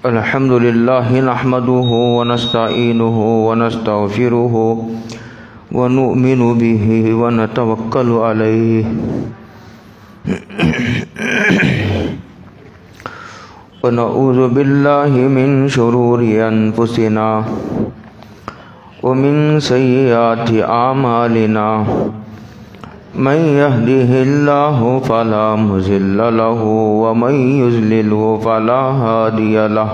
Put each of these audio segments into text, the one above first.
الحمد لله نحمده ونستعينه ونستغفره ونؤمن به ونتوكل عليه ونعوذ بالله من شرور أنفسنا ومن سيئات أعمالنا من يهده الله فلا مضل له ومن يضلل فلا هادي له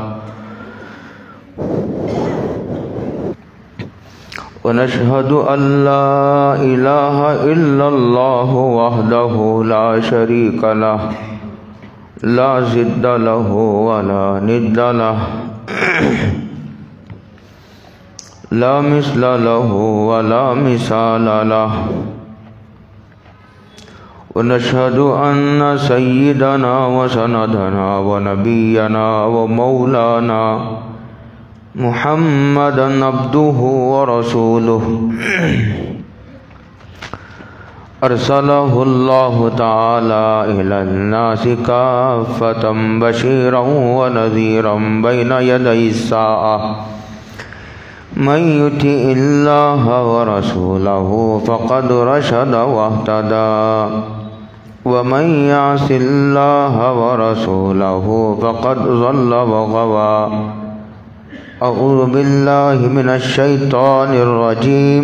ونشهد أن لا إله إلا الله وحده لا شريك له لا ضد له ولا ند له لا مثل له ولا مثال له ونشهد أن سيدنا وسندنا ونبينا ومولانا محمدا عبده ورسوله أرسله الله تعالى إلى الناس كافة بشيرا ونذيرا بين يدي الساعة من يطع الله ورسوله فقد رشد واهتدى ومن يعص الله ورسوله فقد ضل وغوى أعوذ بالله من الشيطان الرجيم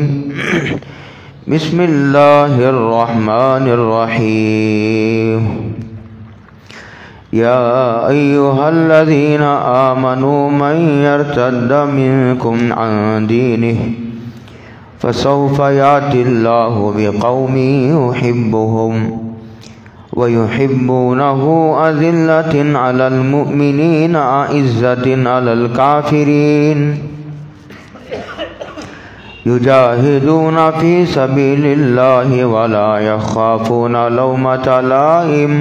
بسم الله الرحمن الرحيم يا أيها الذين آمنوا من يرتد منكم عن دينه فسوف يأتي الله بقوم يحبهم ويحبونه أذلة على المؤمنين أعزة على الكافرين يجاهدون في سبيل الله ولا يخافون لومة لائم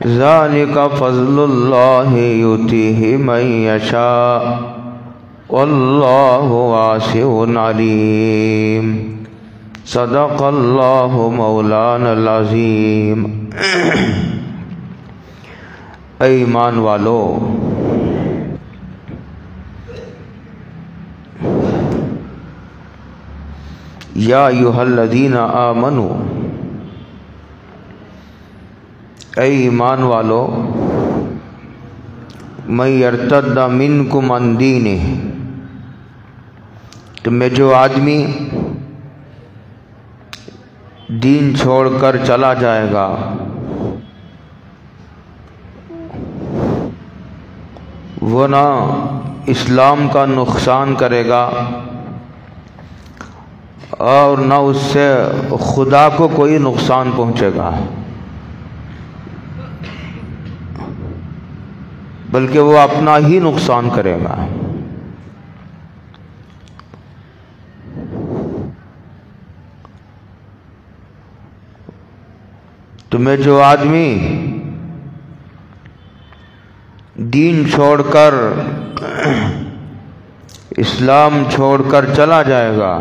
ذلك فضل الله يؤتيه من يشاء والله واسع عليم صدق اللہ مولانا العظیم۔ اے ایمان والو، یا ایھا الذین آمنوا، اے ایمان والو، من یرتد منکم عن دینہ، تم میں جو آدمی دین چھوڑ کر چلا جائے گا، وہ نہ اسلام کا نقصان کرے گا اور نہ اس سے خدا کو کوئی نقصان پہنچے گا، بلکہ وہ اپنا ہی نقصان کرے گا۔ تمہیں جو آدمی دین چھوڑ کر اسلام چھوڑ کر چلا جائے گا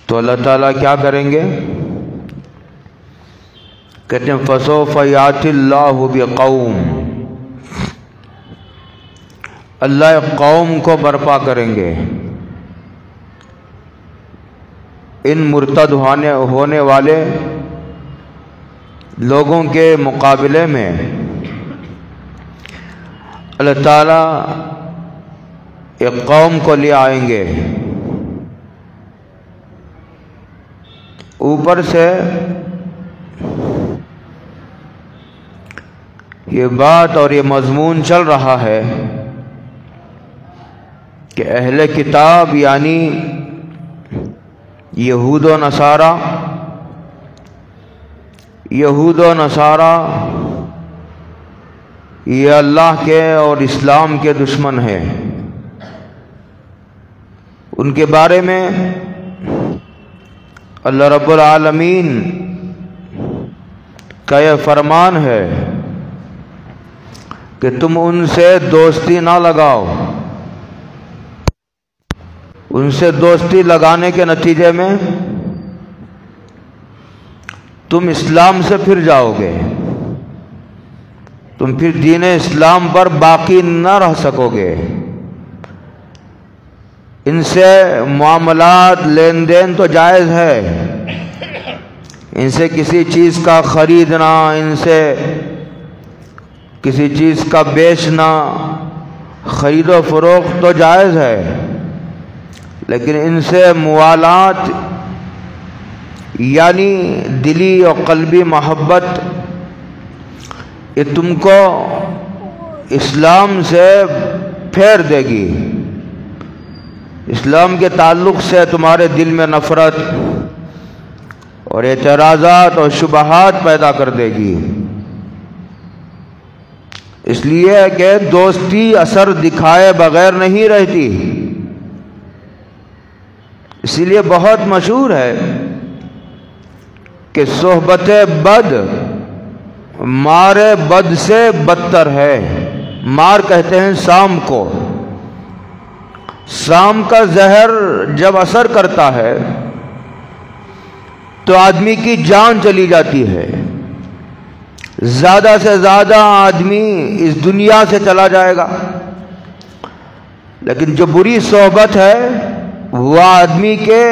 تو اللہ تعالیٰ کیا کریں گے؟ کہتے ہیں فَسَوْفَ يَأْتِ اللَّهُ بِقَوْمٍ، اللہ ایک قوم کو برپا کریں گے، ان مرتد ہونے والے لوگوں کے مقابلے میں اللہ تعالیٰ ایک قوم کو لے آئیں گے۔ اوپر سے یہ بات اور یہ مضمون چل رہا ہے کہ اہل کتاب یعنی یہود و نصارہ یہ اللہ کے اور اسلام کے دشمن ہیں، ان کے بارے میں اللہ رب العالمین کا یہ فرمان ہے کہ تم ان سے دوستی نہ لگاؤ، ان سے دوستی لگانے کے نتیجے میں تم اسلام سے پھر جاؤ گے، تم پھر دین اسلام پر باقی نہ رہ سکو گے۔ ان سے معاملات لین دین تو جائز ہے، ان سے کسی چیز کا خریدنا، ان سے کسی چیز کا بیچنا، خرید و فروخت تو جائز ہے، لیکن ان سے موالات یعنی دلی اور قلبی محبت یہ تم کو اسلام سے پھیر دے گی، اسلام کے تعلق سے تمہارے دل میں نفرت اور اعتراضات اور شبہات پیدا کر دے گی۔ اس لیے کہ دوستی اثر دکھائے بغیر نہیں رہتی، اسی لیے بہت مشہور ہے کہ صحبت بد مار بد سے بدتر ہے۔ مار کہتے ہیں سام کو، سام کا زہر جب اثر کرتا ہے تو آدمی کی جان چلی جاتی ہے، زیادہ سے زیادہ آدمی اس دنیا سے چلا جائے گا، لیکن جو بری صحبت ہے وہ آدمی کے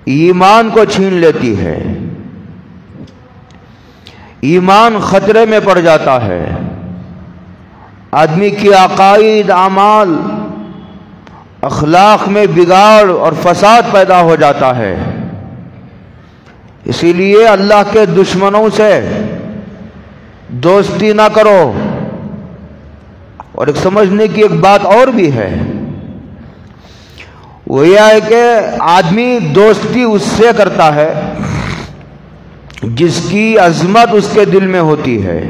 ایمان کو چھین لیتی ہے، ایمان خطرے میں پڑ جاتا ہے، آدمی کی عقائد اعمال اخلاق میں بگاڑ اور فساد پیدا ہو جاتا ہے۔ اسی لیے اللہ کے دشمنوں سے دوستی نہ کرو۔ اور ایک سمجھنے کی ایک بات اور بھی ہے، وہ یہ ہے کہ آدمی دوستی اس سے کرتا ہے جس کی عظمت اس کے دل میں ہوتی ہے۔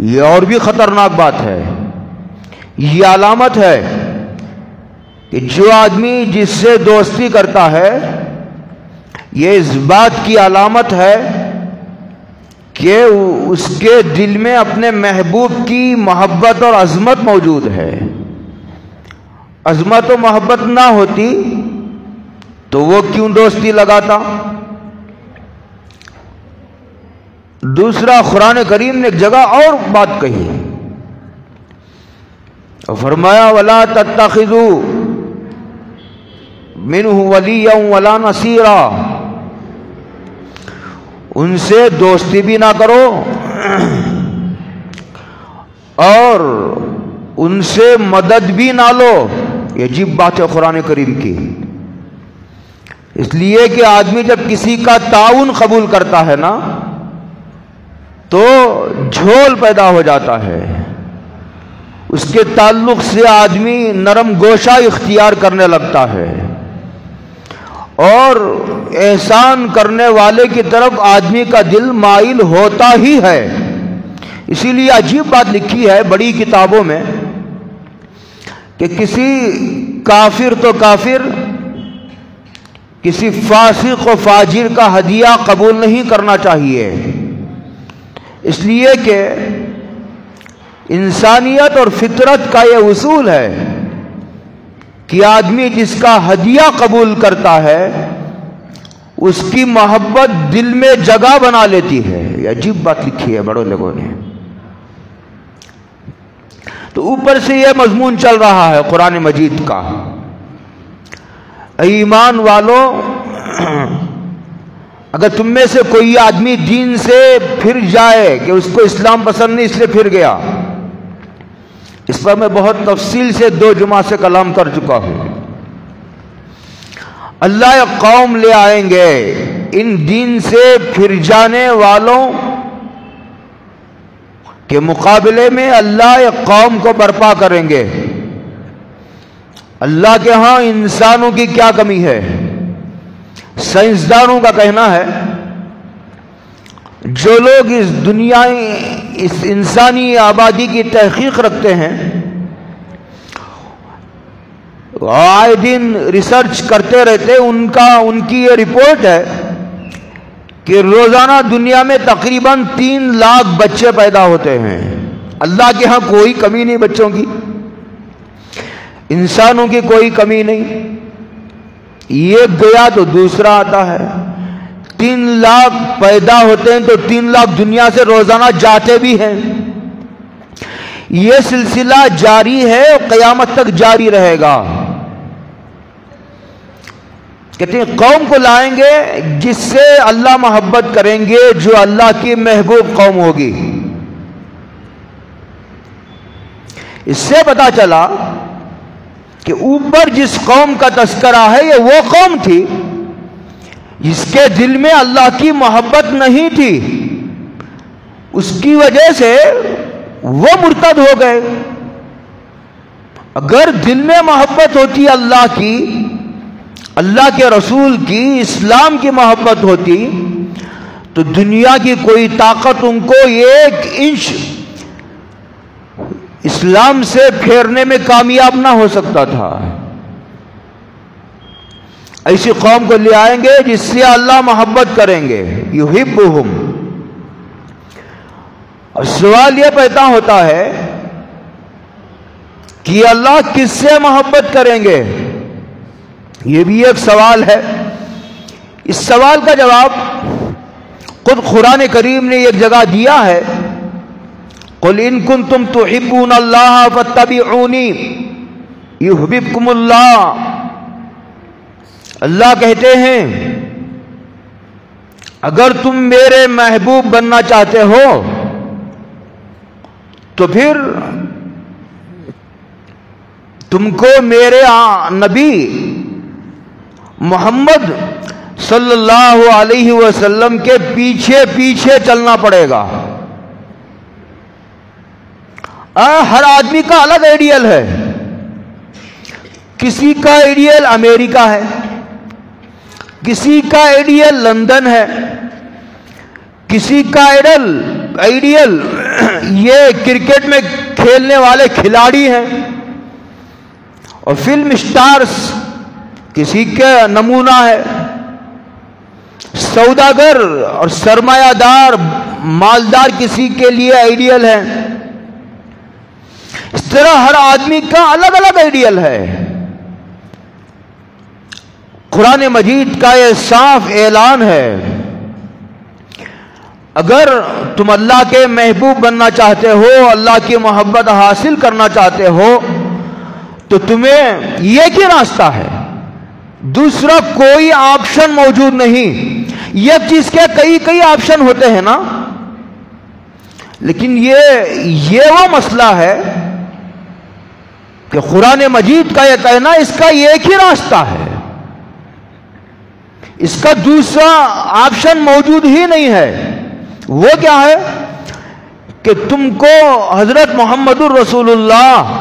یہ اور بھی خطرناک بات ہے، یہ علامت ہے کہ جو آدمی جس سے دوستی کرتا ہے یہ اس بات کی علامت ہے کہ اس کے دل میں اپنے محبوب کی محبت اور عظمت موجود ہے۔ عظمت و محبت نہ ہوتی تو وہ کیوں دوستی لگاتا؟ دوسرا، قرآن کریم نے ایک جگہ اور بات کہی اور فرمایا وَلَا تَتَّخِذُوا مِنْهُ وَلِيًّا وَلَا نَصِيرًا، ان سے دوستی بھی نہ کرو اور ان سے مدد بھی نہ لو۔ یہ عجیب بات ہے قرآن کریم کی، اس لیے کہ آدمی جب کسی کا تعاون قبول کرتا ہے نا تو جھول پیدا ہو جاتا ہے، اس کے تعلق سے آدمی نرم گوشہ اختیار کرنے لگتا ہے اور احسان کرنے والے کی طرف آدمی کا دل مائل ہوتا ہی ہے۔ اسی لیے عجیب بات لکھی ہے بڑی کتابوں میں کہ کسی کافر تو کافر، کسی فاسق و فاجر کا ہدیہ قبول نہیں کرنا چاہیے، اس لیے کہ انسانیت اور فطرت کا یہ اصول ہے کہ آدمی جس کا ہدیہ قبول کرتا ہے اس کی محبت دل میں جگہ بنا لیتی ہے۔ یہ عجیب بات لکھی ہے بڑوں لوگوں نے۔ تو اوپر سے یہ مضمون چل رہا ہے قرآن مجید کا، ایمان والوں، اگر تم میں سے کوئی آدمی دین سے پھر جائے کہ اس کو اسلام پسند نہیں اس لیے پھر گیا، اس پر میں بہت تفصیل سے 2 جمعہ سے کلام کر چکا ہوں۔ اللہ ایک قوم لے آئیں گے، ان دین سے پھر جانے والوں کے مقابلے میں اللہ ایک قوم کو برپا کریں گے۔ اللہ کے ہاں انسانوں کی کیا کمی ہے؟ سائنسدانوں کا کہنا ہے جو لوگ اس دنیا اس انسانی آبادی کی تحقیق رکھتے ہیں، آئے دن ریسرچ کرتے رہتے، ان کی یہ رپورٹ ہے کہ روزانہ دنیا میں تقریباً 3 لاکھ بچے پیدا ہوتے ہیں۔ اللہ کے ہاں کوئی کمی نہیں بچوں کی، انسانوں کی کوئی کمی نہیں، ایک گیا تو دوسرا آتا ہے۔ 3 لاکھ پیدا ہوتے ہیں تو 3 لاکھ دنیا سے روزانہ جاتے بھی ہیں۔ یہ سلسلہ جاری ہے اور قیامت تک جاری رہے گا۔ کہتے ہیں قوم کو لائیں گے جس سے اللہ محبت کریں گے، جو اللہ کی محبوب قوم ہوگی۔ اس سے پتا چلا کہ اوپر جس قوم کا تذکرہ ہے یہ وہ قوم تھی جس کے دل میں اللہ کی محبت نہیں تھی، اس کی وجہ سے وہ مرتد ہو گئے۔ اگر دل میں محبت ہوتی اللہ کی، اللہ کے رسول کی، اسلام کی محبت ہوتی تو دنیا کی کوئی طاقت ان کو 1 انچ اسلام سے پھیرنے میں کامیاب نہ ہو سکتا تھا۔ ایسی قوم کو لے آئیں گے جس سے اللہ محبت کریں گے، یحبہم۔ اور سوال یہ پیدا ہوتا ہے کہ اللہ کس سے محبت کریں گے؟ یہ بھی ایک سوال ہے۔ اس سوال کا جواب خود قرآن کریم نے ایک جگہ دیا ہے، قل ان کنتم تحبون اللہ فاتبعونی یحببکم اللہ۔ اللہ کہتے ہیں اگر تم میرے محبوب بننا چاہتے ہو تو پھر تم کو میرے نبی محمد صلی اللہ علیہ وسلم کے پیچھے پیچھے چلنا پڑے گا۔ ہر آدمی کا الگ آئیڈیل ہے۔ کسی کا آئیڈیل امریکہ ہے، کسی کا آئیڈیل لندن ہے، کسی کا آئیڈیل یہ کرکٹ میں کھیلنے والے کھلاڑی ہیں، اور فلم سٹارز کسی کا نمونہ ہے، سوداگر اور سرمایہ دار مالدار کسی کے لیے آئیڈیل ہے۔ اس طرح ہر آدمی کا الگ الگ آئیڈیل ہے۔ قرآن مجید کا یہ صاف اعلان ہے، اگر تم اللہ کے محبوب بننا چاہتے ہو، اللہ کی محبت حاصل کرنا چاہتے ہو تو تمہیں ایک ہی راستہ ہے، دوسرا کوئی آپشن موجود نہیں۔ ایک چیز کے کئی آپشن ہوتے ہیں نا، لیکن یہ وہ مسئلہ ہے کہ قرآن مجید کا یہ کہنا اس کا ایک ہی راستہ ہے، اس کا دوسرا آپشن موجود ہی نہیں ہے۔ وہ کیا ہے کہ تم کو حضرت محمد الرسول اللہ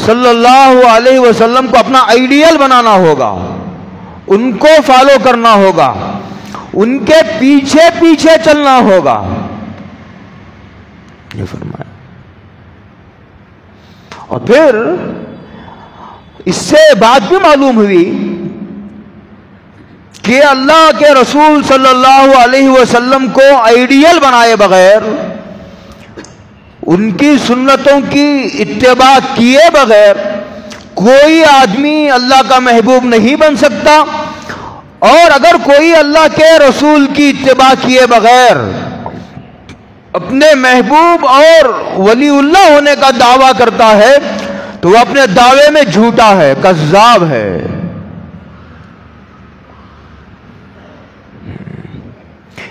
صلی اللہ علیہ وسلم کو اپنا آئیڈیل بنانا ہوگا، ان کو فالو کرنا ہوگا، ان کے پیچھے پیچھے چلنا ہوگا، یہ فرمایا۔ اور پھر اس سے بات بھی معلوم ہوئی کہ اللہ کے رسول صلی اللہ علیہ وسلم کو آئیڈیل بنائے بغیر، ان کی سنتوں کی اتباع کیے بغیر کوئی آدمی اللہ کا محبوب نہیں بن سکتا، اور اگر کوئی اللہ کے رسول کی اتباع کیے بغیر اپنے محبوب اور ولی اللہ ہونے کا دعویٰ کرتا ہے تو وہ اپنے دعوے میں جھوٹا ہے، کذاب ہے۔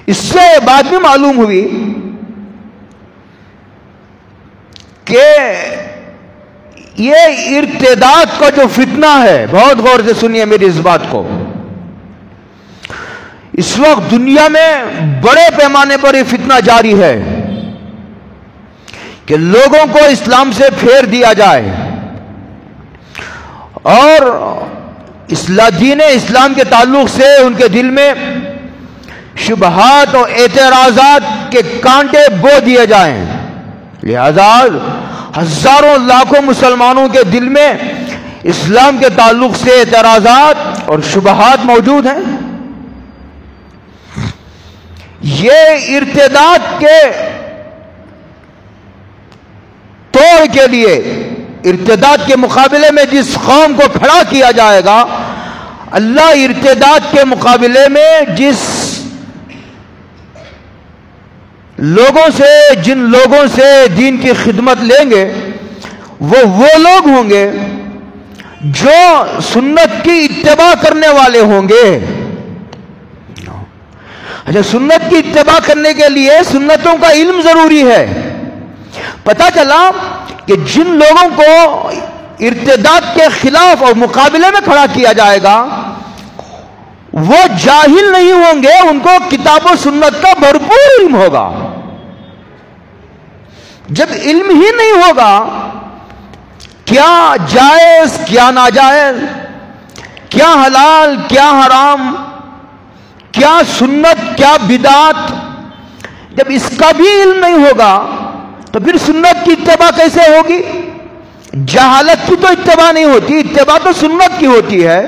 اس سے بات بھی معلوم ہوئی کہ یہ ارتداد کا جو فتنہ ہے، بہت غور سے سنیے میری اس بات کو، اس وقت دنیا میں بڑے پیمانے پر یہ فتنہ جاری ہے کہ لوگوں کو اسلام سے پھیر دیا جائے اور دین اسلام کے تعلق سے ان کے دل میں شبہات اور اعتراضات کے کانٹے بو دیے جائیں۔ لہذا ہزاروں لاکھوں مسلمانوں کے دل میں اسلام کے تعلق سے اعتراضات اور شبہات موجود ہیں۔ یہ ارتداد کے توڑ کے لیے، ارتداد کے مقابلے میں جس قوم کو کھڑا کیا جائے گا، اللہ ارتداد کے مقابلے میں جس لوگوں سے، جن لوگوں سے دین کی خدمت لیں گے وہ لوگ ہوں گے جو سنت کی اتباع کرنے والے ہوں گے۔ اچھا، سنت کی اتباع کرنے کے لیے سنتوں کا علم ضروری ہے۔ پتہ چلا کہ جن لوگوں کو ارتداد کے خلاف اور مقابلے میں کھڑا کیا جائے گا وہ جاہل نہیں ہوں گے، ان کو کتاب و سنت کا بھرپور علم ہوگا۔ جب علم ہی نہیں ہوگا کیا جائز کیا ناجائز، کیا حلال کیا حرام، کیا سنت کیا بدعت، جب اس کا بھی علم نہیں ہوگا تو پھر سنت کی اتباع کیسے ہوگی؟ جہالت کی تو اتباع نہیں ہوتی، اتباع تو سنت کی ہوتی ہے،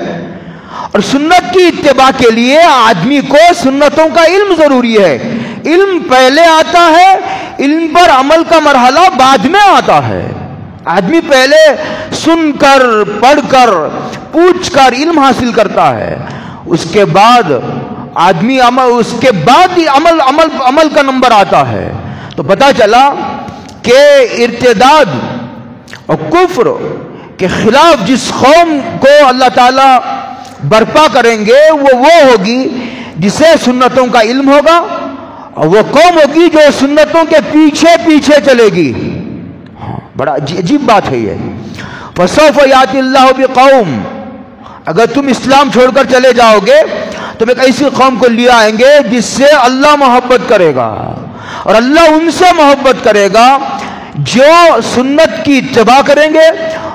اور سنت کی اتباع کے لیے آدمی کو سنتوں کا علم ضروری ہے۔ علم پہلے آتا ہے، علم پر عمل کا مرحلہ بعد میں آتا ہے۔ آدمی پہلے سن کر، پڑھ کر، پوچھ کر علم حاصل کرتا ہے، اس کے بعد آدمی اس کے بعد ہی عمل کا نمبر آتا ہے۔ تو پتہ چلا کہ ارتداد اور کفر کے خلاف جس قوم کو اللہ تعالی برپا کریں گے وہ ہوگی جسے سنتوں کا علم ہوگا، اور وہ قوم ہوگی جو سنتوں کے پیچھے پیچھے چلے گی۔ بڑا عجیب بات ہے یہ۔ فَسَوْفَ يَأْتِ اللَّهُ بِقَوْمٍ، اگر تم اسلام چھوڑ کر چلے جاؤ گے تم ایک ایسی قوم کو لے آئیں گے جس سے اللہ محبت کرے گا، اور اللہ ان سے محبت کرے گا جو سنت کی اتباع کریں گے،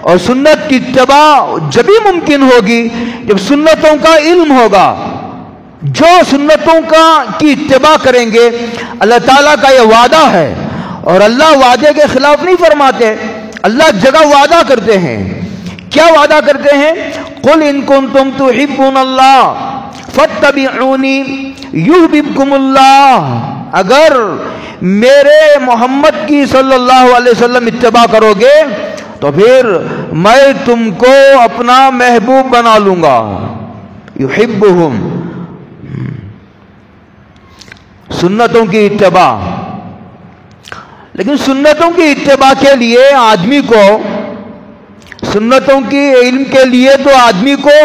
اور سنت کی اتباع جبھی ممکن ہوگی جب سنتوں کا علم ہوگا۔ جو سنتوں کی اتباع کریں گے، اللہ تعالیٰ کا یہ وعدہ ہے، اور اللہ وعدے کے خلاف نہیں فرماتے، اللہ جگہ وعدہ کرتے ہیں۔ کیا وعدہ کرتے ہیں؟ قُلْ إِن كُنتُمْ تُحِبُّونَ اللَّهَ فَاتَّبِعُونِي يُحْبِبْكُمُ اللَّهُ، اگر میرے محمد کی صلی اللہ علیہ وسلم اتباع کرو گے تو پھر میں تم کو اپنا محبوب بنا لوں گا۔ یحبہم، سنتوں کی اتباع۔ لیکن سنتوں کی اتباع کے لیے آدمی کو، سنتوں کی علم کے لیے تو آدمی کو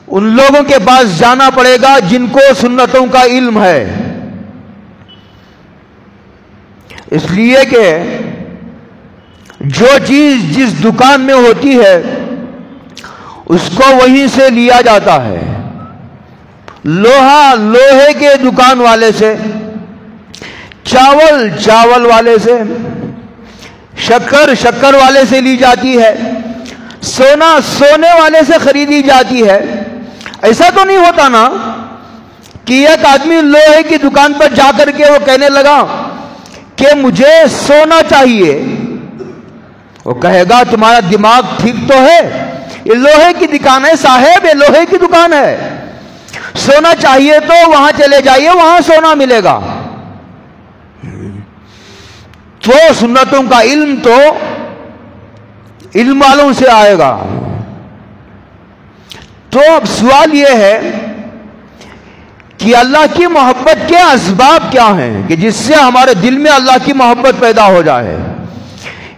ان لوگوں کے پاس جانا پڑے گا جن کو سنتوں کا علم ہے، اس لیے کہ جو چیز جس دکان میں ہوتی ہے اس کو وہیں سے لیا جاتا ہے۔ لوہے کے دکان والے سے، چاول والے سے، شکر والے سے لی جاتی ہے، سونے والے سے خریدی جاتی ہے۔ ایسا تو نہیں ہوتا نا کہ ایک آدمی لوہے کی دکان پر جا کر کے وہ کہنے لگا کہ مجھے سونا چاہیے، وہ کہے گا تمہارا دماغ ٹھیک تو ہے؟ یہ لوہے کی دکان ہے صاحب، یہ لوہے کی دکان ہے، سونا چاہیے تو وہاں چلے جائیے، وہاں سونا ملے گا۔ تو سنتوں کا علم تو علم والوں سے آئے گا۔ تو اب سوال یہ ہے کہ اللہ کی محبت کے اسباب کیا ہیں کہ جس سے ہمارے دل میں اللہ کی محبت پیدا ہو جائے۔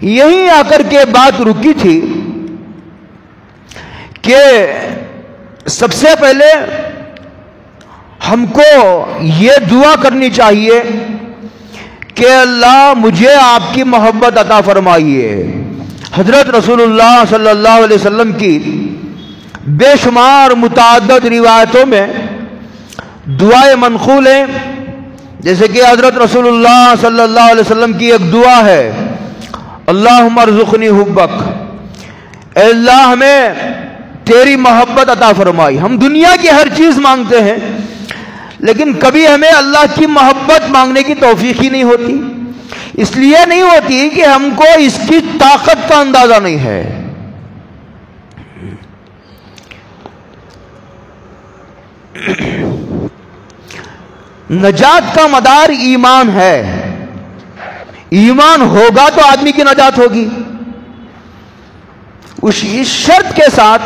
یہیں آ کر کے بات رکی تھی کہ سب سے پہلے ہم کو یہ دعا کرنی چاہیے کہ اللہ مجھے آپ کی محبت عطا فرمائیے۔ حضرت رسول اللہ صلی اللہ علیہ وسلم کی بے شمار متعدد روایتوں میں دعائیں منقول ہیں، جیسے کہ حضرت رسول اللہ صلی اللہ علیہ وسلم کی ایک دعا ہے، اللہم ارزقنی حبک، اے اللہ ہمیں تیری محبت عطا فرمائی۔ ہم دنیا کی ہر چیز مانگتے ہیں لیکن کبھی ہمیں اللہ کی محبت مانگنے کی توفیق ہی نہیں ہوتی، اس لیے نہیں ہوتی کہ ہم کو اس کی طاقت کا اندازہ نہیں ہے۔ نجات کا مدار ایمان ہے، ایمان ہوگا تو آدمی کی نجات ہوگی، اس شرط کے ساتھ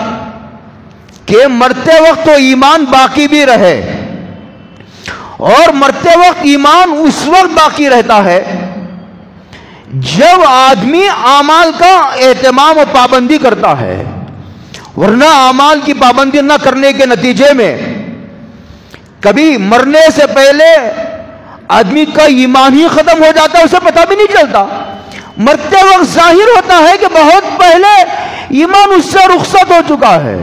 کہ مرتے وقت تو ایمان باقی بھی رہے، اور مرتے وقت ایمان اس وقت باقی رہتا ہے جب آدمی اعمال کا اہتمام و پابندی کرتا ہے، ورنہ اعمال کی پابندی نہ کرنے کے نتیجے میں کبھی مرنے سے پہلے آدمی کا ایمان ہی ختم ہو جاتا ہے، اسے پتہ بھی نہیں چلتا۔ مرتے وقت ظاہر ہوتا ہے کہ بہت پہلے ایمان اس سے رخصت ہو چکا ہے۔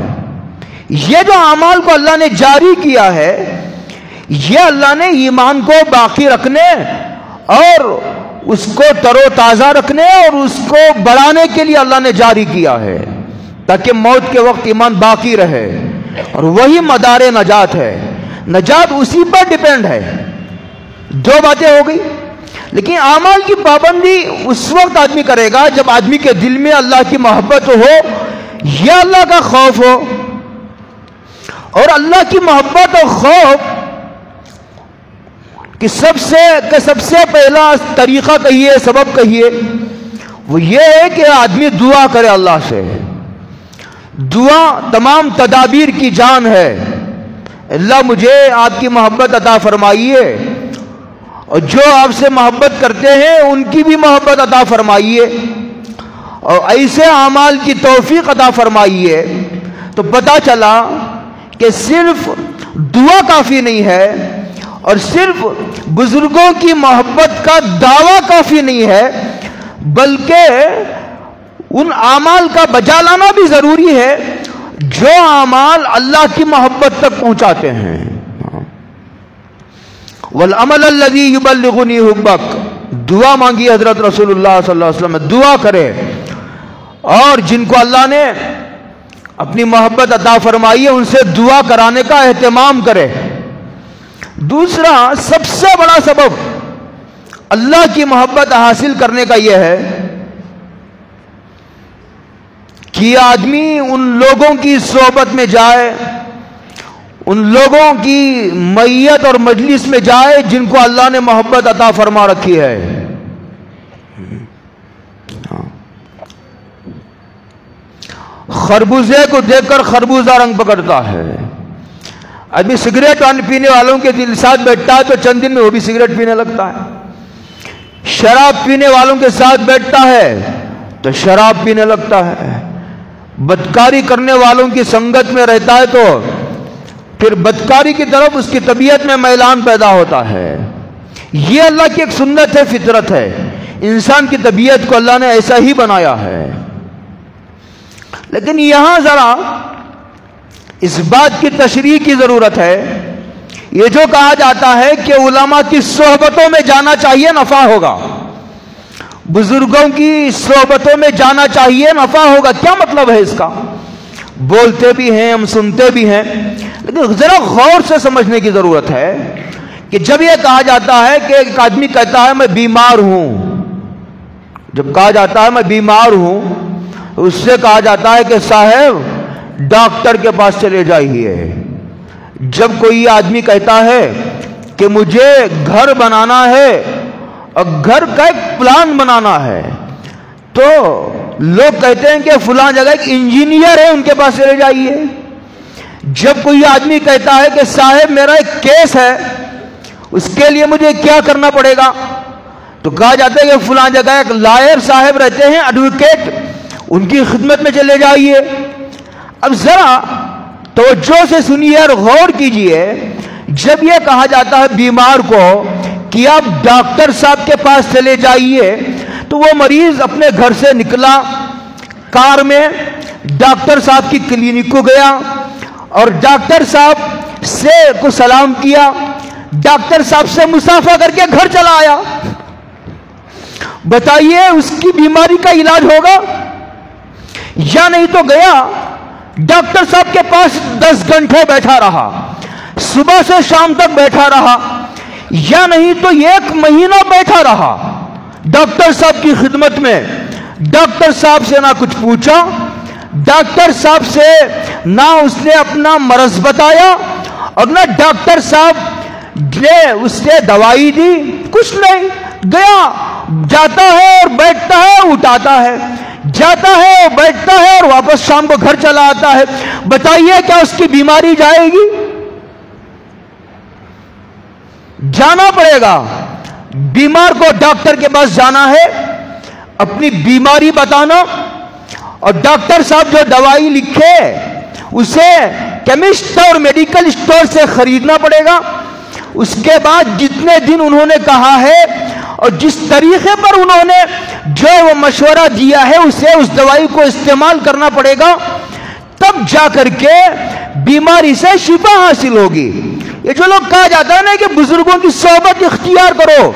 یہ جو اعمال کو اللہ نے جاری کیا ہے، یہ اللہ نے ایمان کو باقی رکھنے اور اس کو تر و تازہ رکھنے اور اس کو بڑھانے کے لیے اللہ نے جاری کیا ہے، تاکہ موت کے وقت ایمان باقی رہے، اور وہی مدار نجات ہے۔ نجات اسی پر ڈیپینڈ ہے۔ دو باتیں ہو گئی، لیکن اعمال کی پابندی اس وقت آدمی کرے گا جب آدمی کے دل میں اللہ کی محبت ہو، یا اللہ کا خوف ہو۔ اور اللہ کی محبت اور خوف کہ سب سے پہلا طریقہ کہیے، سبب کہیے، وہ یہ ہے کہ آدمی دعا کرے اللہ سے۔ دعا تمام تدابیر کی جان ہے۔ اللہ مجھے آپ کی محبت عطا فرمائیے، اور جو آپ سے محبت کرتے ہیں ان کی بھی محبت عطا فرمائیے، اور ایسے اعمال کی توفیق عطا فرمائیے۔ تو پتہ چلا کہ صرف دعا کافی نہیں ہے، اور صرف بزرگوں کی محبت کا دعویٰ کافی نہیں ہے، بلکہ ان اعمال کا بجا لانا بھی ضروری ہے جو اعمال اللہ کی محبت تک پہنچاتے ہیں۔ والعمل الذی یبلغنی حبک، دعا مانگی حضرت رسول اللہ صلی اللہ علیہ وسلم، دعا کرے، اور جن کو اللہ نے اپنی محبت عطا فرمائی ہے ان سے دعا کرانے کا اہتمام کرے۔ دوسرا سب سے بڑا سبب اللہ کی محبت حاصل کرنے کا یہ ہے کہ آدمی ان لوگوں کی صحبت میں جائے، ان لوگوں کی معیت اور مجلس میں جائے جن کو اللہ نے محبت عطا فرما رکھی ہے۔ خربوزے کو دیکھ کر خربوزہ رنگ پکڑتا ہے۔ آدمی سگریٹ پینے والوں کے دل ساتھ بیٹھتا ہے تو چند دن میں وہ بھی سگریٹ پینے لگتا ہے۔ شراب پینے والوں کے ساتھ بیٹھتا ہے تو شراب پینے لگتا ہے۔ بدکاری کرنے والوں کی سنگت میں رہتا ہے تو پھر بدکاری کی طرف اس کی طبیعت میں میلان پیدا ہوتا ہے۔ یہ اللہ کی ایک سنت ہے، فطرت ہے۔ انسان کی طبیعت کو اللہ نے ایسا ہی بنایا ہے۔ لیکن یہاں ذرا اس بات کی تشریح کی ضرورت ہے۔ یہ جو کہا جاتا ہے کہ علماء کی صحبتوں میں جانا چاہیے نفع ہوگا، بزرگوں کی صحبتوں میں جانا چاہیے نفع ہوگا، کیا مطلب ہے اس کا؟ بولتے بھی ہیں، ہم سنتے بھی ہیں، لیکن ذرا غور سے سمجھنے کی ضرورت ہے کہ جب یہ کہا جاتا ہے کہ ایک آدمی کہتا ہے میں بیمار ہوں، جب کہا جاتا ہے میں بیمار ہوں، اس سے کہا جاتا ہے کہ صاحب ڈاکٹر کے پاس چلے جائیے۔ جب کوئی آدمی کہتا ہے کہ مجھے گھر بنانا ہے اور گھر کا ایک پلان بنانا ہے، تو لوگ کہتے ہیں کہ فلاں جگہ ایک انجینئر ہے، ان کے پاس چلے جائیے۔ جب کوئی آدمی کہتا ہے کہ صاحب میرا ایک کیس ہے، اس کے لیے مجھے کیا کرنا پڑے گا، تو کہا جاتا ہے کہ فلاں جگہ ایک لائر صاحب رہتے ہیں، ایڈوکیٹ، ان کی خدمت میں چلے جائیے۔ اب ذرا توجہ سے سنیے اور غور کیجئے، جب یہ کہا جاتا ہے بیمار کو کہ آپ ڈاکٹر صاحب کے پاس چلے جائیے، تو وہ مریض اپنے گھر سے نکلا، کار میں ڈاکٹر صاحب کی کلینک کو گیا اور ڈاکٹر صاحب سے کو سلام کیا، ڈاکٹر صاحب سے مصافحہ کر کے گھر چلا آیا۔ بتائیے اس کی بیماری کا علاج ہوگا یا نہیں؟ تو گیا ڈاکٹر صاحب کے پاس 10 گھنٹے بیٹھا رہا، صبح سے شام تک بیٹھا رہا، یا نہیں تو 1 مہینہ بیٹھا رہا ڈاکٹر صاحب کی خدمت میں۔ ڈاکٹر صاحب سے نہ کچھ پوچھا، ڈاکٹر صاحب سے نہ اس نے اپنا مرض بتایا، اور نہ ڈاکٹر صاحب نے اس سے دوائی دی، کچھ نہیں۔ گیا، جاتا ہے اور بیٹھتا ہے، اٹھاتا ہے، جاتا ہے اور بیٹھتا ہے، اور واپس شام کو گھر چلا آتا ہے۔ بتائیے کیا اس کی بیماری جائے گی؟ جانا پڑے گا. بیمار کو ڈاکٹر کے پاس جانا ہے, اپنی بیماری بتانا, اور ڈاکٹر صاحب جو دوائی لکھے اسے کیمسٹ اور میڈیکل اسٹور سے خریدنا پڑے گا. اس کے بعد جتنے دن انہوں نے کہا ہے اور جس طریقے پر انہوں نے جو وہ مشورہ دیا ہے اسے اس دوائی کو استعمال کرنا پڑے گا, تب جا کر کے بیماری سے شفا حاصل ہوگی. یہ جو لوگ کہا جاتا ہے نا کہ بزرگوں کی صحبت اختیار کرو,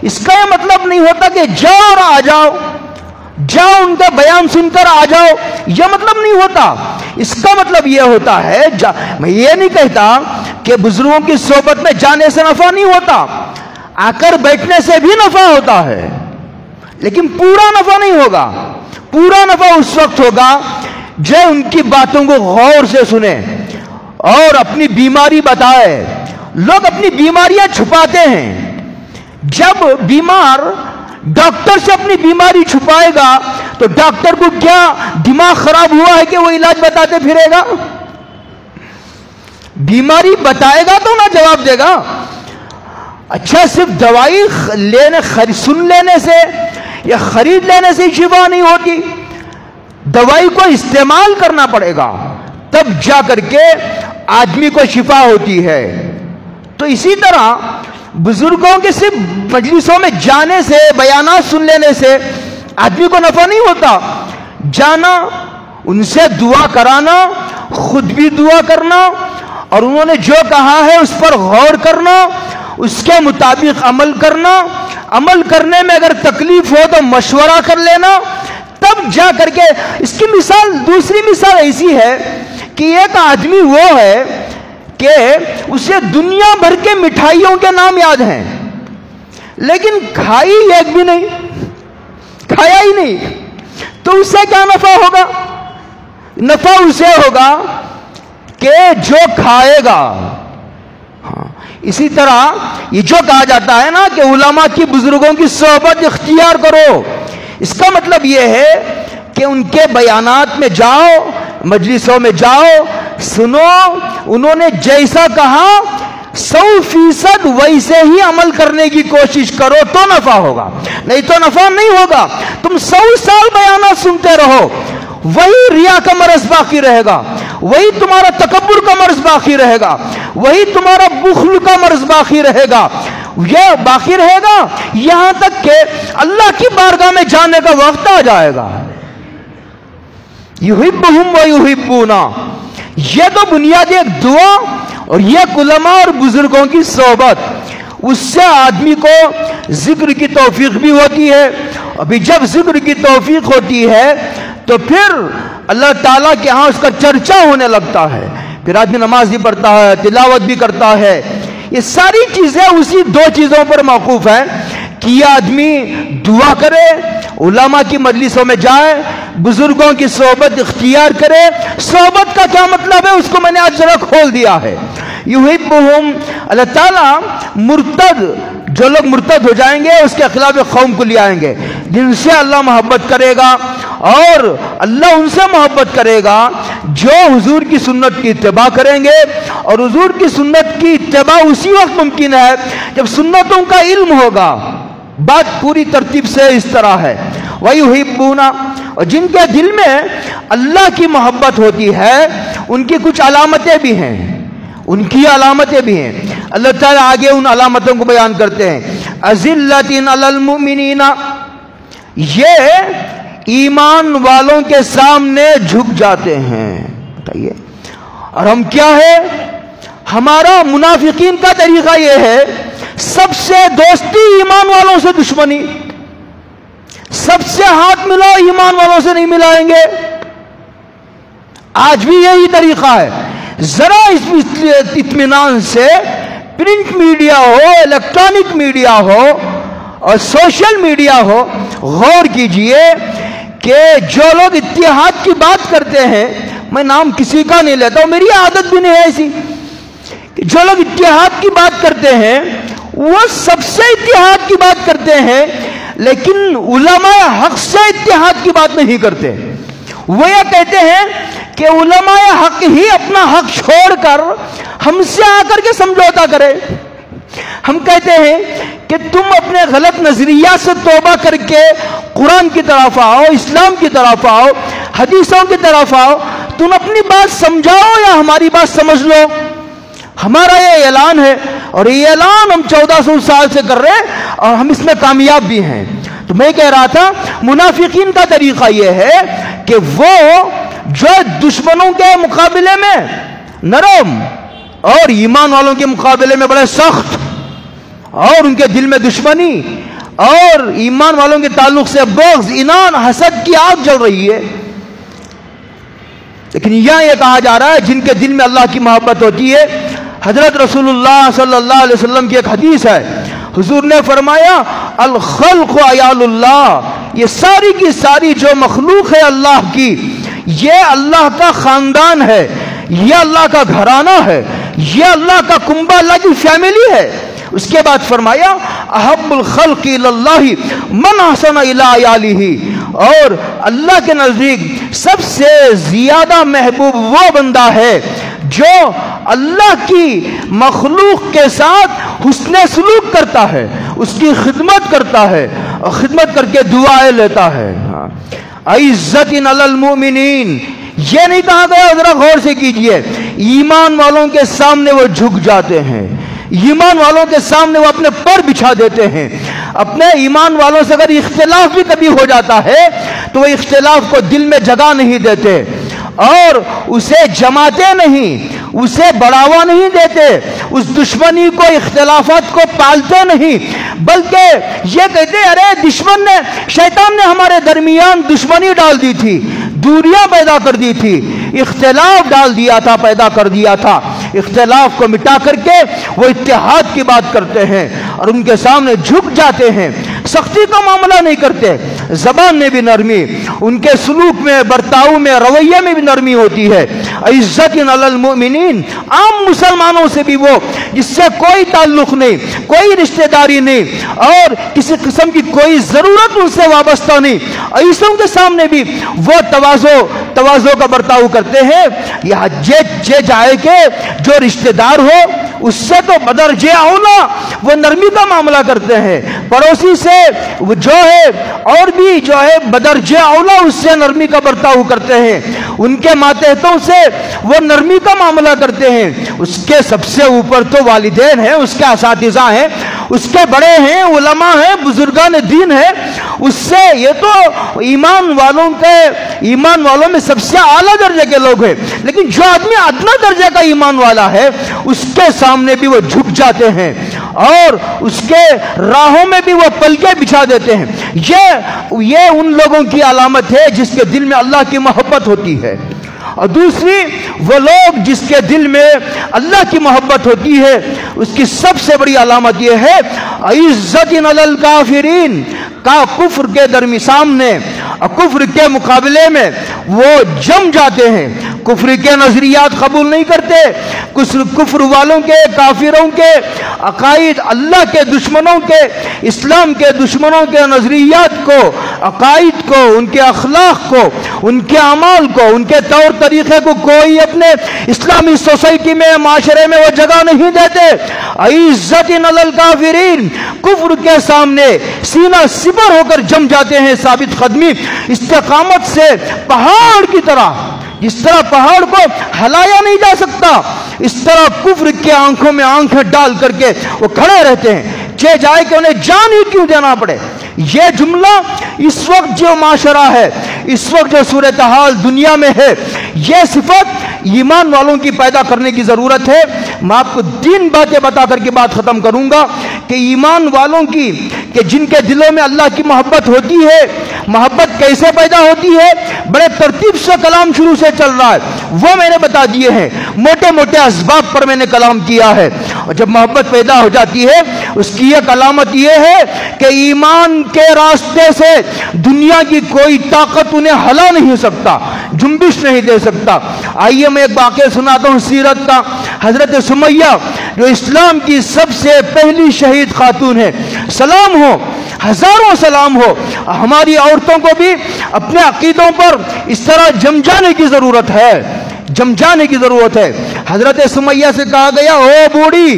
اس کا یہ مطلب نہیں ہوتا کہ جاؤ اور آ جاؤ, جاؤ ان کا بیان سن کر آ جاؤ, یہ مطلب نہیں ہوتا. اس کا مطلب یہ ہوتا ہے, میں یہ نہیں کہتا کہ بزرگوں کی صحبت میں جانے سے نفع نہیں ہوتا, آ کر بیٹھنے سے بھی نفع ہوتا ہے, لیکن پورا نفع نہیں ہوگا. پورا نفع اس وقت ہوگا جو ان کی باتوں کو غور سے سنے اور اپنی بیماری بتائے. لوگ اپنی بیماریاں چھپاتے ہیں. جب بیمار ڈاکٹر سے اپنی بیماری چھپائے گا تو ڈاکٹر کو کیا دماغ خراب ہوا ہے کہ وہ علاج بتاتے پھرے گا؟ بیماری بتائے گا تو نہ جواب دے گا. اچھا, صرف دوائی سن لینے سے یا خرید لینے سے شفا نہیں ہوتی, دوائی کو استعمال کرنا پڑے گا, تب جا کر کے آدمی کو شفا ہوتی ہے. تو اسی طرح بزرگوں کے صرف مجلسوں میں جانے سے, بیانات سن لینے سے آدمی کو نفع نہیں ہوتا. جانا, ان سے دعا کرانا, خود بھی دعا کرنا, اور انہوں نے جو کہا ہے اس پر غور کرنا, اس کے مطابق عمل کرنا. عمل کرنے میں اگر تکلیف ہو تو مشورہ کر لینا, تب جا کر کے. اس کی مثال, دوسری مثال ایسی ہے کہ ایک آدمی وہ ہے کہ اسے دنیا بھر کے مٹھائیوں کے نام یاد ہیں, لیکن کھائی ایک بھی نہیں, کھایا ہی نہیں, تو اس سے کیا نفع ہوگا؟ نفع اسے ہوگا کہ جو کھائے گا. اسی طرح یہ جو کہا جاتا ہے نا کہ علماء کی, بزرگوں کی صحبت اختیار کرو, اس کا مطلب یہ ہے کہ ان کے بیانات میں جاؤ, مجلسوں میں جاؤ, سنو, انہوں نے جیسا کہا 100% ویسے ہی عمل کرنے کی کوشش کرو تو نفع ہوگا, نہیں تو نفع نہیں ہوگا. تم 100 سال بیانات سنتے رہو, وہی ریا کا مرض باقی رہے گا, وہی تمہارا تکبر کا مرض باقی رہے گا, وہی تمہارا بخل کا مرض باقی رہے گا. یہ باقی رہے گا یہاں تک کہ اللہ کی بارگاہ میں جانے کا وقت آ جائے گا. یحبہم و یحبونا, یہ تو بنیادی ایک دعا, اور یہ علماء اور بزرگوں کی صحبت, اس سے آدمی کو ذکر کی توفیق بھی ہوتی ہے. ابھی جب ذکر کی توفیق ہوتی ہے تو پھر اللہ تعالیٰ کے ہاں اس کا چرچا ہونے لگتا ہے, پھر آدمی نماز بھی پڑھتا ہے, تلاوت بھی کرتا ہے. یہ ساری چیزیں اسی دو چیزوں پر موقوف ہیں کہ یہ آدمی دعا کرے, علماء کی مجلسوں میں جائے, بزرگوں کی صحبت اختیار کرے. صحبت کا کیا مطلب ہے اس کو میں نے آج ذرا کھول دیا ہے. یحبہم, اللہ تعالیٰ مرتد, جو لوگ مرتد ہو جائیں گے اس کے خلاف قوم کو لے آئیں گے جن سے اللہ محبت کرے گا, اور اللہ ان سے محبت کرے گا جو حضور کی سنت کی اتباع کریں گے. اور حضور کی سنت کی اتباع اسی وقت ممکن ہے جب سنتوں کا علم ہوگا. بات پوری ترتیب سے اس طرح ہے. وَيُحِبُّونَ, اور جن کے دل میں اللہ کی محبت ہوتی ہے ان کی کچھ علامتیں بھی ہیں, ان کی علامتیں بھی ہیں. اللہ تعالیٰ آگے ان علامتوں کو بیان کرتے ہیں. أَذِلَّةٍ عَلَى الْمُؤْمِنِينَ, یہ ایمان والوں کے سامنے جھک جاتے ہیں. بتائیے, اور ہم کیا ہے؟ ہمارا منافقین کا طریقہ یہ ہے, سب سے دوستی ایمان والوں سے دشمنی, سب سے ہاتھ ملاؤ ایمان والوں سے نہیں ملائیں گے. آج بھی یہی طریقہ ہے. ذرا اس اطمینان سے پرنٹ میڈیا ہو, الیکٹرانک میڈیا ہو اور سوشل میڈیا ہو, غور کیجئے کہ جو لوگ اتحاد کی بات کرتے ہیں, میں نام کسی کا نہیں لیتا ہوں, میری عادت بھی نہیں ہے ایسی, جو لوگ اتحاد کی بات کرتے ہیں وہ سب سے اتحاد کی بات کرتے ہیں, لیکن علماء حق سے اتحاد کی بات نہیں کرتے. وہ یہ کہتے ہیں کہ علماء حق ہی اپنا حق چھوڑ کر ہم سے آ کر کے سمجھوتا کرے. ہم کہتے ہیں کہ تم اپنے غلط نظریات سے توبہ کر کے قرآن کی طرف آؤ، اسلام کی طرف آؤ، حدیثوں کی طرف آؤ، تم اپنی بات سمجھاؤ یا ہماری بات سمجھ لو۔ ہمارا یہ اعلان ہے، اور یہ اعلان ہم 1400 سال سے کر رہے ہیں، اور ہم اس میں کامیاب بھی ہیں۔ تو میں کہہ رہا تھا منافقین کا طریقہ یہ ہے کہ وہ جو دشمنوں کے مقابلے میں نرم اور ایمان والوں کے مقابلے میں بڑے سخت، اور ان کے دل میں دشمنی اور ایمان والوں کے تعلق سے بغض، انان، حسد کی آگ جل رہی ہے، لیکن یہاں یہ کہا جا رہا ہے جن کے دل میں اللہ کی محبت ہوتی ہے۔ حضرت رسول اللہ صلی اللہ علیہ وسلم کی ایک حدیث ہے، حضور نے فرمایا الخلق عیال اللہ، یہ ساری کی ساری جو مخلوق ہے اللہ کی، یہ اللہ کا خاندان ہے، یہ اللہ کا گھرانہ ہے، یہ اللہ کا کنبہ، اللہ کی فیملی ہے۔ اس کے بعد فرمایا احب الخلق اللہ من احسن الی عیالہ، اور اللہ کے نزدیک سب سے زیادہ محبوب وہ بندہ ہے جو اللہ کی مخلوق کے ساتھ حسن سلوک کرتا ہے، اس کی خدمت کرتا ہے، اور خدمت کر کے دعائیں لیتا ہے۔ عزت علی المؤمنین، یہ نہیں کہا گیا، ذرا غور سے کیجئے، ایمان والوں کے سامنے وہ جھک جاتے ہیں، ایمان والوں کے سامنے وہ اپنے پر بچھا دیتے ہیں۔ اپنے ایمان والوں سے اگر اختلاف بھی کبھی ہو جاتا ہے تو وہ اختلاف کو دل میں جگہ نہیں دیتے، اور اسے جماتے نہیں، اسے بڑھاوا نہیں دیتے، اس دشمنی کو، اختلافات کو پالتے نہیں، بلکہ یہ کہتے ارے دشمن نے، شیطان نے ہمارے درمیان دشمنی ڈال دی تھی، دوریاں پیدا کر دی تھی، اختلاف ڈال دیا تھا، پیدا کر دیا تھا۔ اختلاف کو مٹا کر کے وہ اتحاد کی بات کرتے ہیں اور ان کے سامنے جھک جاتے ہیں، سختی کا معاملہ نہیں کرتے، زبان میں بھی نرمی، ان کے سلوک میں، برتاؤ میں، رویے میں بھی نرمی ہوتی ہے۔ عزت علی المؤمنین، عام مسلمانوں سے بھی وہ جس سے کوئی تعلق نہیں، کوئی رشتہ داری نہیں، اور کسی قسم کی کوئی ضرورت ان سے وابستہ نہیں، ایسوں کے سامنے بھی وہ تواضع کا برتاؤ کرتے ہیں۔ یہ جے جائے کہ جو رشتہ دار ہو اس سے تو بدرجہ اولا وہ نرمی کا معاملہ کرتے ہیں، پڑوسی سے وہ جو ہے اور بھی جو ہے بدرجہ اولا اس سے نرمی کا برتاؤ کرتے ہیں، ان کے ماتحتوں سے وہ نرمی کا معاملہ کرتے ہیں۔ اس کے سب سے اوپر تو والدین ہیں، اس کے اساتذہ ہیں، اس کے بڑے ہیں، علماء ہیں، بزرگان دین ہیں، اس سے یہ تو ایمان والوں میں سب سے اعلیٰ درجے کے لوگ ہیں، لیکن جو آدمی ادنا درجے کا ایمان والا ہے اس کے سامنے بھی وہ جھک جاتے ہیں اور اس کے راہوں میں بھی وہ پلکیں بچھا دیتے ہیں۔ یہ ان لوگوں کی علامت ہے جس کے دل میں اللہ کی محبت ہوتی ہے، اور دوسری وہ لوگ جس کے دل میں اللہ کی محبت ہوتی ہے اس کی سب سے بڑی علامت یہ ہے عزت علی الکافرین، کا کفر کے سامنے اور کفر کے مقابلے میں وہ جم جاتے ہیں، کفر کے نظریات قبول نہیں کرتے، کفر والوں کے، کافروں کے عقائد، اللہ کے دشمنوں کے، اسلام کے دشمنوں کے نظریات کو، عقائد کو، ان کے اخلاق کو، ان کے اعمال کو، ان کے طور طریقے کو کوئی اپنے اسلامی سوسائٹی میں، معاشرے میں وہ جگہ نہیں دیتے۔ عزت علی الکافرین، کفر کے سامنے سینہ سپر ہو کر جم جاتے ہیں، ثابت قدمی، استقامت سے پہاڑ کی طرح، جس طرح پہاڑ کو ہلایا نہیں جا سکتا اس طرح کفر کے آنکھوں میں آنکھیں ڈال کر کے وہ کھڑے رہتے ہیں، چاہے جائے کہ انہیں جان ہی کیوں دینا پڑے۔ یہ جملہ اس وقت جو معاشرہ ہے، اس وقت جو صورتحال دنیا میں ہے، یہ صفت ایمان والوں کی پیدا کرنے کی ضرورت ہے۔ میں آپ کو 3 باتیں بتا کر کے بات ختم کروں گا کہ ایمان والوں کی، کہ جن کے دلوں میں اللہ کی محبت ہوتی ہے، محبت کیسے پیدا ہوتی ہے، بڑے ترتیب سے کلام شروع سے چل رہا ہے، وہ میں نے بتا دیے ہیں، موٹے موٹے اسباب پر میں نے کلام کیا ہے، اور جب محبت پیدا ہو جاتی ہے اس کی ایک علامت یہ ہے کہ ایمان کے راستے سے دنیا کی کوئی طاقت انہیں ہلا نہیں سکتا، جنبش نہیں دے سکتا۔ آئیے میں ایک واقعہ سناتا ہوں سیرت کا۔ حضرت سمیہ جو اسلام کی سب سے پہلی شہید خاتون ہے، سلام ہو، ہزاروں سلام ہو، ہماری عورتوں کو بھی اپنے عقیدوں پر اس طرح جم جانے کی ضرورت ہے، جم جانے کی ضرورت ہے۔ حضرت سمیہ سے کہا گیا، او بوڑھی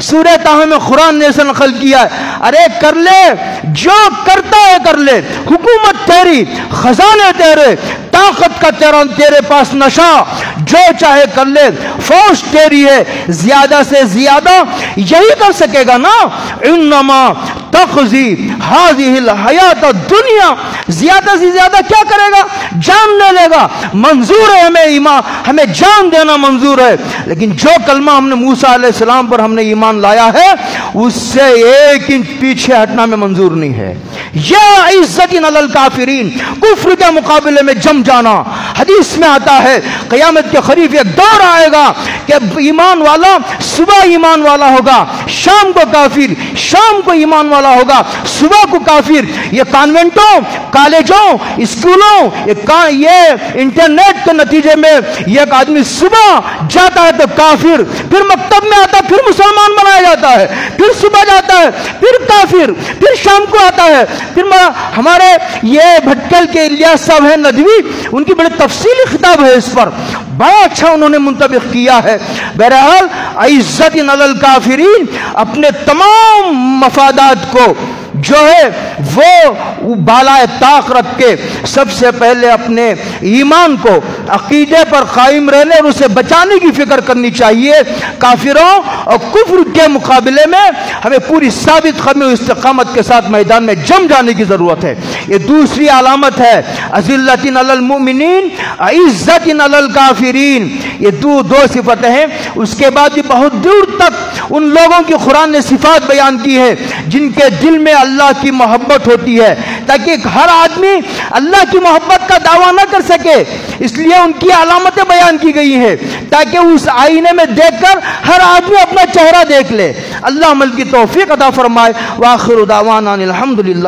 سورہ طٰہٰ میں قرآن نے اسے نقل کیا ہے، ارے کر لے جو کرتا ہے کر لے، حکومت تیری، خزانے تیرے، طاقت کا تیرے پاس نشہ، جو چاہے کر لے، فوج تیری ہے، زیادہ سے زیادہ یہی کر سکے گا نا، انما تقضی ہذہ الحیات الدنیا، زیادہ سے زیادہ کیا کرے گا؟ جان لے لے گا، منظور ہے ہمیں ایمان، ہمیں جان دینا منظور ہے، لیکن جو کلمہ ہم نے موسیٰ علیہ السلام پر ہم نے ایمان لایا ہے اس سے ایک انچ پیچھے ہٹنا میں منظور نہیں ہے۔ یا عزت علی الکافرین، کفر کے مقابلے میں جم جانا۔ حدیث میں آتا ہے قیامت کے قریب ایک دور آئے گا کہ ایمان والا صبح ایمان والا ہوگا، شام کو کافر، شام کو ایمان والا ہوگا، صبح کو کافر۔ یہ کانوینٹوں، کالجوں، اسکولوں، یہ انٹرنیٹ کے نتیجے میں ایک آدمی صبح جاتا ہے تو کافر، پھر مکتب میں آتا ہے پھر مسلمان بنایا جاتا ہے، پھر صبح جاتا ہے پھر کافر، پھر شام کو آتا ہے پھر ہمارے یہ بھٹکل کے الیاس صاحب ہیں ندوی، ان کی بڑی تفصیلی خطاب ہے اس پر، بڑا اچھا انہوں نے منطبق کیا ہے۔ بہرحال عزت علی الکافرین، اپنے تمام مفادات کو جو ہے وہ بالائے طاق رکھ کے سب سے پہلے اپنے ایمان کو عقیدے پر قائم رہنے اور اسے بچانے کی فکر کرنی چاہیے۔ کافروں اور کفر کے مقابلے میں ہمیں پوری ثابت قدمی و استقامت کے ساتھ میدان میں جم جانے کی ضرورت ہے۔ یہ دوسری علامت ہے، اذلۃ علی المؤمنین عزت علی الکافرین، یہ دو صفتیں ہیں۔ اس کے بعد یہ بہت دور تک ان لوگوں کی قرآن نے صفات بیان کی ہے جن کے دل میں اللہ کی محبت ہوتی ہے، تاکہ ہر آدمی اللہ کی محبت کا دعویٰ نہ کر سکے، اس لیے ان کی علامتیں بیان کی گئی ہیں تاکہ اس آئینے میں دیکھ کر ہر آدمی اپنا چہرہ دیکھ لے۔ اللہ عمل کی توفیق عطا فرمائے۔ وآخر دعوانا الحمدللہ۔